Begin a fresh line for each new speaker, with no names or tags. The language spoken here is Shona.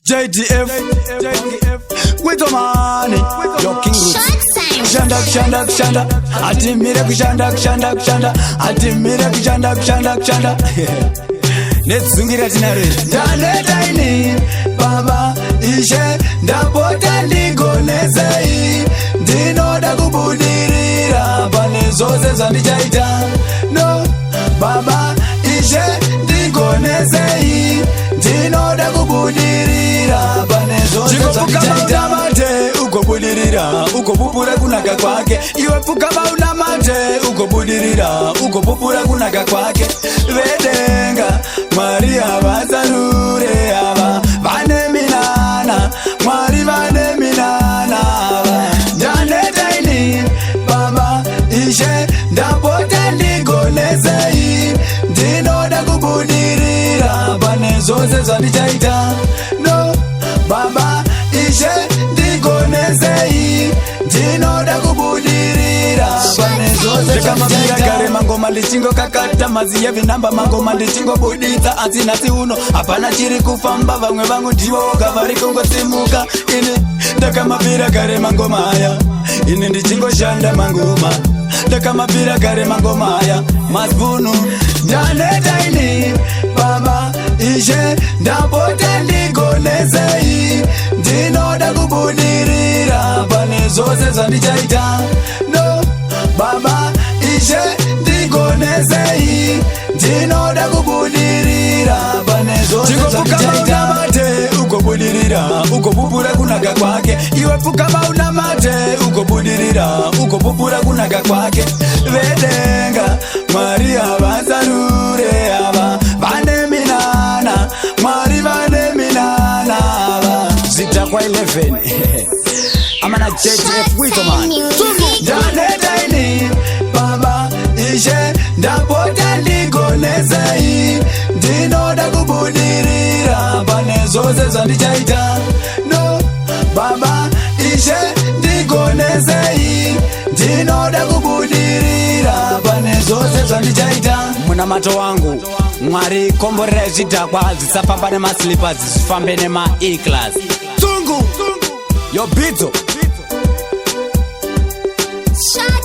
JDF with the money, your king roots. Shanda, atimire kushanda, atimire kushanda. Netsungira tinare. Ndaleta ini, baba, ishe, ndapota ndigonezei. Ndinoda kubudirira, pane zose zandichaita. No, baba, ishe, ndigonezei. Ndinoda kubudirira, pane zose zandichaita. Ugobudirira, ugobupura kunaka kwake. Iwe pukaba unamate, ugobudirira, ugobupura kunaka kwake. Vedenga, Maria Vazarure ava, vane minana, Mari vane minana ava. Jane daini, baba, ishe, ndapota ndigonezei. Ndinoda kubudirira, pane zose zandichaita. No, baba, ishe, ndigonezei. Ndinoda kubudirira, pane zose zandichaita. Kare mangoma lichingo kakata mazi yevinamba mangoma lichingo budita azinati uno hapana chiri kufamba vamwe vangu ndivo kavari kungosimuka ini ndakamapira kare mangoma haya ini ndichingo shanda mangoma ndakamapira kare mangoma haya mazbunu ndaneta ini baba ishe ndapota ndigonezei ndinoda kubudirira pane zose zandichaita no baba ishe ndigonezei ndinoda kubudirira pane zose zandichaita mate ugobudirira ugobupura kunaka kwake iwe pukaba unamate ugobudirira ugobupura kunaka kwake vedenga Maria Vazarure ava vane minana Mari vane minana ava zita kwa 11 amana JDF with the man Janeta ini baba ishe ndapota ndigonezei ndinoda kubudirira pane zose zandichaita no baba ishe ndigonezei ndinoda kubudirira pane zose zandichaita muna mato wangu Mwari komborera zvidhakwa zisafamba nemaslippers zifambe nema E-class Tungu yo bidzo
Shut